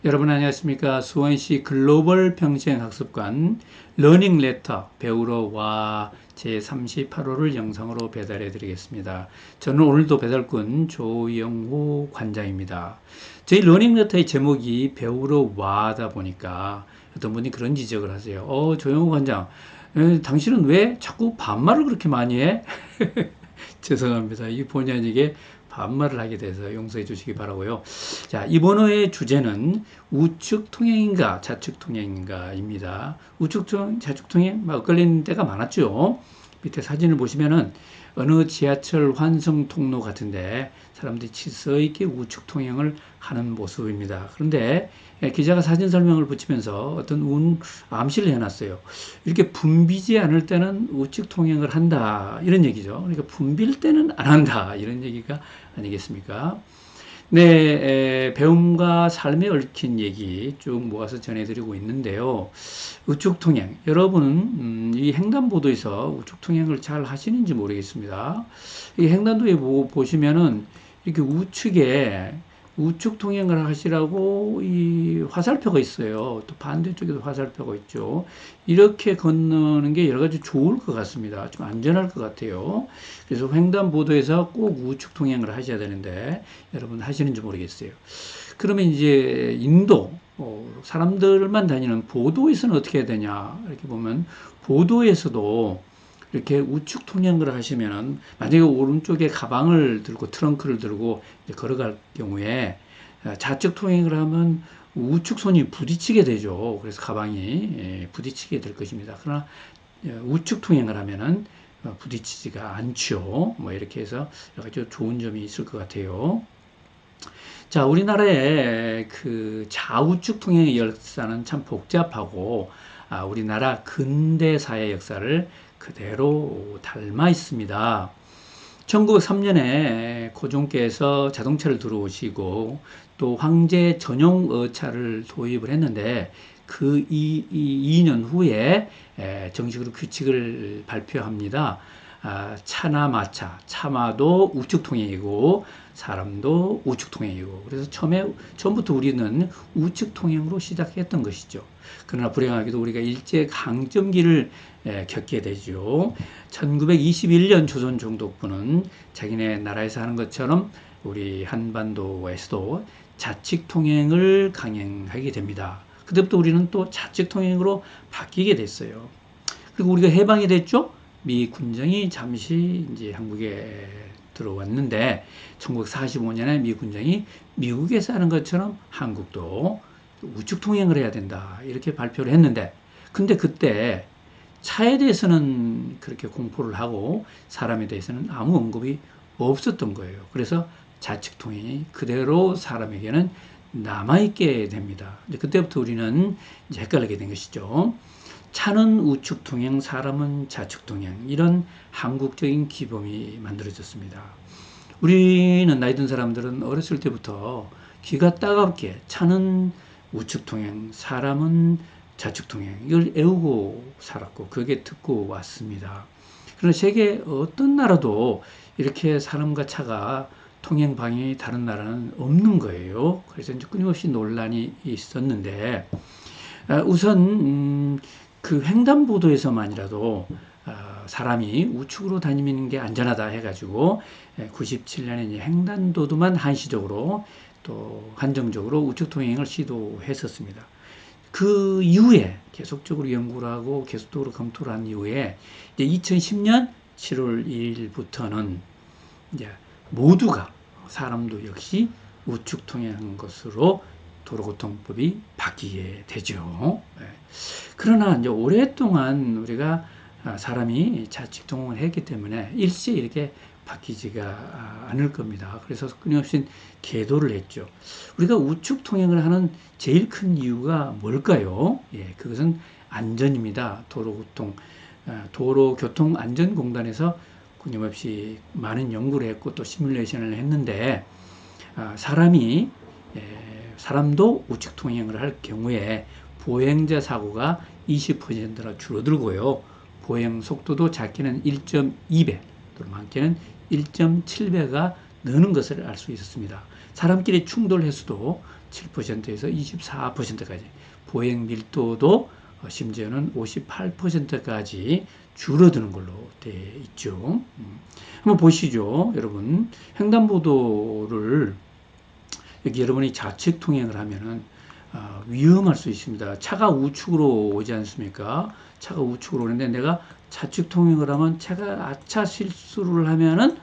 여러분 안녕하십니까. 수원시 글로벌 평생학습관 러닝 레터 배우러 와 제38호를 영상으로 배달해 드리겠습니다. 저는 오늘도 배달꾼 조영호 관장입니다. 저희 러닝 레터의 제목이 배우러 와다 보니까 어떤 분이 그런 지적을 하세요. 조영호 관장, 당신은 왜 자꾸 반말을 그렇게 많이 해? 죄송합니다. 이 본의 아니게 반말을 하게 돼서 용서해 주시기 바라고요. 자, 이번 호의 주제는 우측 통행인가 좌측 통행인가입니다. 우측 통행, 좌측 통행 막 엇갈리는 때가 많았죠. 밑에 사진을 보시면은 어느 지하철 환승 통로 같은데 사람들이 질서 있게 우측 통행을 하는 모습입니다. 그런데 기자가 사진 설명을 붙이면서 어떤 암시를 해놨어요. 이렇게 붐비지 않을 때는 우측 통행을 한다 이런 얘기죠. 그러니까 붐빌 때는 안 한다 이런 얘기가 아니겠습니까? 네, 배움과 삶에 얽힌 얘기 쭉 모아서 전해드리고 있는데요. 우측 통행. 여러분은 이 횡단보도에서 우측 통행을 잘 하시는지 모르겠습니다. 이 횡단도에 보시면은 이렇게 우측에 우측 통행을 하시라고 이 화살표가 있어요. 또 반대쪽에도 화살표가 있죠. 이렇게 건너는 게 여러 가지 좋을 것 같습니다. 좀 안전할 것 같아요. 그래서 횡단보도에서 꼭 우측 통행을 하셔야 되는데 여러분 하시는지 모르겠어요. 그러면 이제 인도 사람들만 다니는 보도에서는 어떻게 해야 되냐 이렇게 보면 보도에서도 이렇게 우측 통행을 하시면은 만약에 오른쪽에 가방을 들고 트렁크를 들고 걸어갈 경우에 좌측 통행을 하면 우측 손이 부딪히게 되죠. 그래서 가방이 부딪히게 될 것입니다. 그러나 우측 통행을 하면은 부딪히지가 않죠. 뭐 이렇게 해서 여러 가지 좋은 점이 있을 것 같아요. 자, 우리나라의 그 좌우측 통행의 역사는 참 복잡하고 우리나라 근대사의 역사를 그대로 닮아 있습니다. 1903년에 고종께서 자동차를 들어오시고 또 황제 전용 어차를 도입을 했는데 그 2년 후에 정식으로 규칙을 발표합니다. 차나 마차, 차마도 우측 통행이고 사람도 우측 통행이고 그래서 처음부터 우리는 우측 통행으로 시작했던 것이죠. 그러나 불행하게도 우리가 일제 강점기를 겪게 되죠. 1921년 조선 총독부는 자기네 나라에서 하는 것처럼 우리 한반도에서도 좌측 통행을 강행하게 됩니다. 그때부터 우리는 또 좌측 통행으로 바뀌게 됐어요. 그리고 우리가 해방이 됐죠. 미 군정이 잠시 이제 한국에 들어왔는데 1945년에 미 군정이 미국에서 하는 것처럼 한국도 우측 통행을 해야 된다 이렇게 발표를 했는데 근데 그때 차에 대해서는 그렇게 공포를 하고 사람에 대해서는 아무 언급이 없었던 거예요. 그래서 좌측 통행이 그대로 사람에게는 남아있게 됩니다. 그때부터 우리는 이제 헷갈리게 된 것이죠. 차는 우측 통행, 사람은 좌측 통행 이런 한국적인 기범이 만들어졌습니다. 우리는 나이 든 사람들은 어렸을 때부터 귀가 따갑게 차는 우측 통행, 사람은 좌측 통행 이걸 애우고 살았고 그게 듣고 왔습니다. 그러나 세계 어떤 나라도 이렇게 사람과 차가 통행 방향이 다른 나라는 없는 거예요. 그래서 이제 끊임없이 논란이 있었는데 우선 그 횡단보도에서만이라도 사람이 우측으로 다니는 게 안전하다 해가지고 97년에 횡단도도만 한시적으로 또 한정적으로 우측 통행을 시도했었습니다. 그 이후에 계속적으로 연구를 하고 계속적으로 검토를 한 이후에 이제 2010년 7월 2일부터는 이제 모두가 사람도 역시 우측 통행한 것으로 도로교통법이 바뀌게 되죠. 그러나 이제 오랫동안 우리가 사람이 좌측 통행을 했기 때문에 일시에 이렇게 바뀌지가 않을 겁니다. 그래서 끊임없이 계도를 했죠. 우리가 우측 통행을 하는 제일 큰 이유가 뭘까요? 그것은 안전입니다. 도로교통안전공단에서 끊임없이 많은 연구를 했고 또 시뮬레이션을 했는데 사람도 우측 통행을 할 경우에 보행자 사고가 20%나 줄어들고요. 보행 속도도 작게는 1.2배, 속도로 많게는 1.7배가 느는 것을 알 수 있었습니다. 사람끼리 충돌해서도 7%에서 24%까지, 보행 밀도도 심지어는 58%까지 줄어드는 걸로 되어 있죠. 한번 보시죠, 여러분. 횡단보도를 여기 여러분이 좌측 통행을 하면은 위험할 수 있습니다. 차가 우측으로 오지 않습니까? 차가 우측으로 오는데 내가 좌측 통행을 하면 차가 아차 실수를 하면은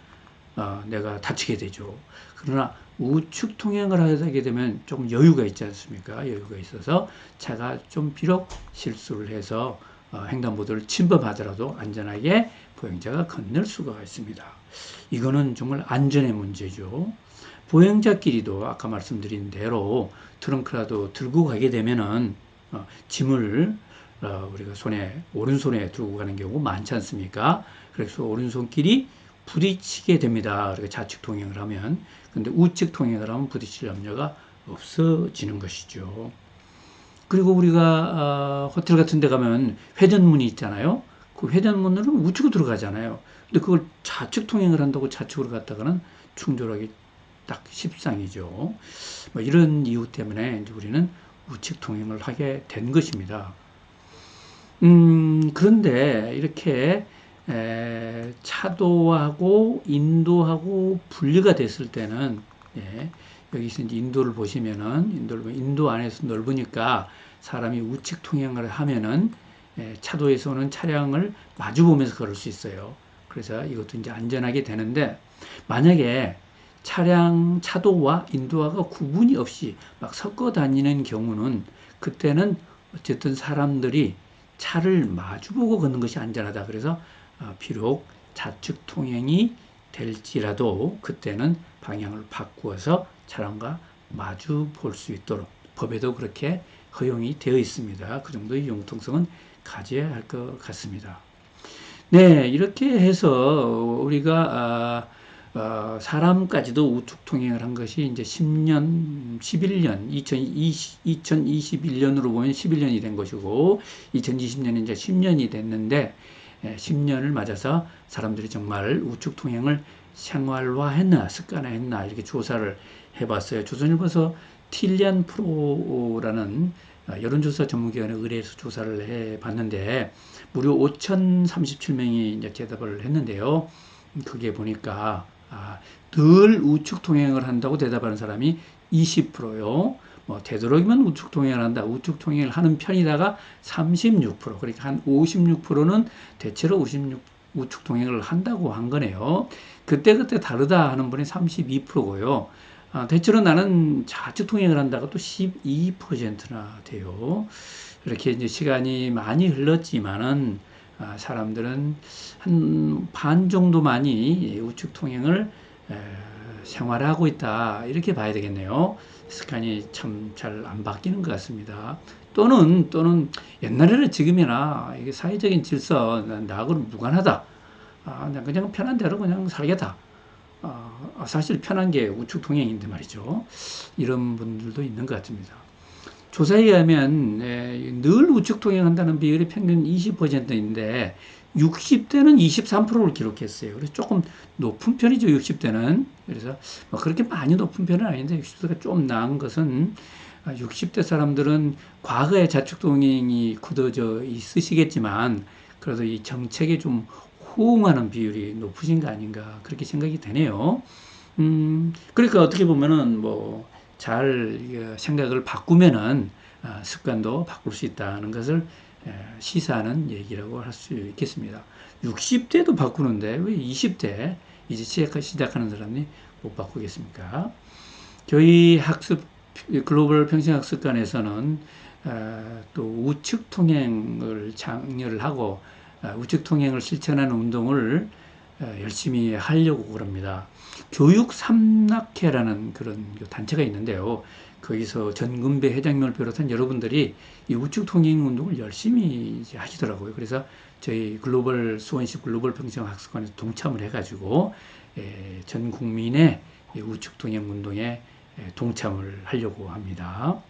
내가 다치게 되죠. 그러나 우측 통행을 하게 되면 조금 여유가 있지 않습니까? 여유가 있어서 차가 좀 비록 실수를 해서 횡단보도를 침범하더라도 안전하게 보행자가 건널 수가 있습니다. 이거는 정말 안전의 문제죠. 보행자끼리도 아까 말씀드린 대로 트렁크라도 들고 가게 되면은 짐을 우리가 오른손에 들고 가는 경우 많지 않습니까? 그래서 오른손끼리 부딪히게 됩니다. 그러니까 좌측 통행을 하면. 근데 우측 통행을 하면 부딪힐 염려가 없어지는 것이죠. 그리고 우리가 호텔 같은 데 가면 회전문이 있잖아요. 그 회전문으로 우측으로 들어가잖아요. 근데 그걸 좌측 통행을 한다고 좌측으로 갔다가는 충돌하기 딱 십상이죠. 뭐 이런 이유 때문에 이제 우리는 우측 통행을 하게 된 것입니다. 그런데 이렇게 차도하고 인도하고 분리가 됐을 때는, 여기서 이제 인도를 보시면은, 인도 안에서 넓으니까 사람이 우측 통행을 하면은 차도에서 오는 차량을 마주 보면서 걸을 수 있어요. 그래서 이것도 이제 안전하게 되는데, 만약에 차도와 인도화가 구분이 없이 막 섞어 다니는 경우는, 그때는 어쨌든 사람들이 차를 마주보고 걷는 것이 안전하다. 그래서 비록 좌측 통행이 될지라도 그때는 방향을 바꾸어서 차량과 마주 볼 수 있도록 법에도 그렇게 허용이 되어 있습니다. 그 정도의 융통성은 가져야 할 것 같습니다. 네, 이렇게 해서 우리가 사람까지도 우측 통행을 한 것이 이제 10년, 11년, 2021년으로 보면 11년이 된 것이고, 2020년이 이제 10년이 됐는데, 10년을 맞아서 사람들이 정말 우측 통행을 생활화했나, 습관화했나, 이렇게 조사를 해봤어요. 조선일보에서 틸리안 프로라는 여론조사 전문기관에 의뢰해서 조사를 해봤는데, 무려 5,037명이 이제 대답을 했는데요. 그게 보니까 늘 우측 통행을 한다고 대답하는 사람이 20%요. 뭐 되도록이면 우측 통행을 한다. 우측 통행을 하는 편이다가 36%. 그러니까 한 56%는 대체로 우측 통행을 한다고 한 거네요. 그때그때 다르다 하는 분이 32%고요. 대체로 나는 좌측 통행을 한다가 또 12%나 돼요. 이렇게 이제 시간이 많이 흘렀지만은 사람들은 한 반 정도만이 우측 통행을 생활하고 있다, 이렇게 봐야 되겠네요. 습관이 참 잘 안 바뀌는 것 같습니다. 또는 옛날에는 지금이나 이게 사회적인 질서 나하고는 무관하다. 그냥 편한 대로 그냥 살겠다. 사실 편한 게 우측 통행인데 말이죠. 이런 분들도 있는 것 같습니다. 조사에 의하면 늘 우측 통행한다는 비율이 평균 20%인데 60대는 23%를 기록했어요. 그래서 조금 높은 편이죠, 60대는. 그래서 뭐 그렇게 많이 높은 편은 아닌데 60대가 좀 나은 것은 60대 사람들은 과거에 좌측 통행이 굳어져 있으시겠지만 그래도 이 정책에 좀 호응하는 비율이 높으신 거 아닌가, 그렇게 생각이 되네요. 그러니까 어떻게 보면은 뭐 잘 생각을 바꾸면은 습관도 바꿀 수 있다는 것을 시사하는 얘기라고 할 수 있겠습니다. 60대도 바꾸는데 왜 20대 이제 시작하는 사람이 못 바꾸겠습니까? 저희 글로벌 평생학습관에서는 또 우측 통행을 장려를 하고 우측 통행을 실천하는 운동을 열심히 하려고 그럽니다. 교육 삼락회라는 그런 단체가 있는데요. 거기서 전근배 회장님을 비롯한 여러분들이 이 우측 통행 운동을 열심히 하시더라고요. 그래서 저희 수원시 글로벌 평생학습관에서 동참을 해가지고 전 국민의 우측 통행 운동에 동참을 하려고 합니다.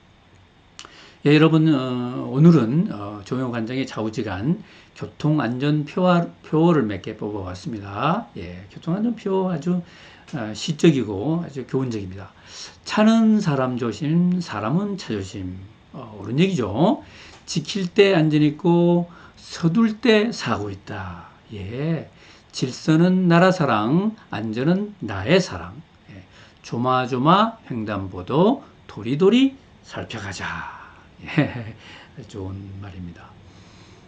예, 여러분, 오늘은 조용 관장의 좌우지간 교통안전표를 몇 개 뽑아봤습니다. 예, 교통안전표 아주 시적이고 아주 교훈적입니다. 차는 사람 조심, 사람은 차 조심. 옳은 얘기죠. 지킬 때 안전 있고 서둘 때 사고 있다. 예, 질서는 나라 사랑, 안전은 나의 사랑. 예, 조마조마 횡단보도 도리도리 살펴가자. 예, 좋은 말입니다.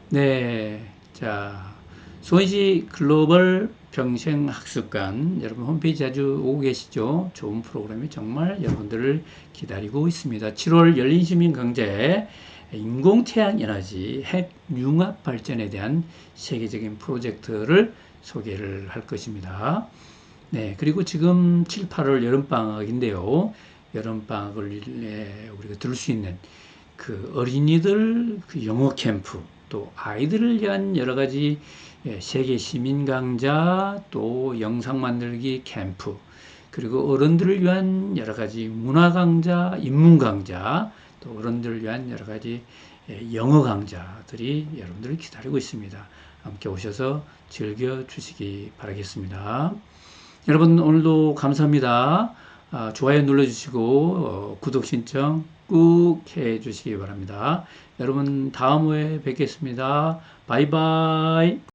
네, 자, 수원시 글로벌 평생학습관 여러분 홈페이지 자주 오고 계시죠? 좋은 프로그램이 정말 여러분들을 기다리고 있습니다. 7월 열린 시민 강좌에 인공태양 에너지 핵 융합 발전에 대한 세계적인 프로젝트를 소개를 할 것입니다. 네, 그리고 지금 7, 8월 여름방학인데요. 여름방학을 우리가 들을 수 있는 그 어린이들 그 영어 캠프, 또 아이들을 위한 여러 가지 세계 시민 강좌, 또 영상 만들기 캠프, 그리고 어른들을 위한 여러 가지 문화 강좌, 인문 강좌, 또 어른들을 위한 여러 가지 영어 강좌들이 여러분들을 기다리고 있습니다. 함께 오셔서 즐겨 주시기 바라겠습니다. 여러분 오늘도 감사합니다. 좋아요 눌러주시고 구독 신청 꾹 해주시기 바랍니다. 여러분 다음 후에 뵙겠습니다. 바이바이.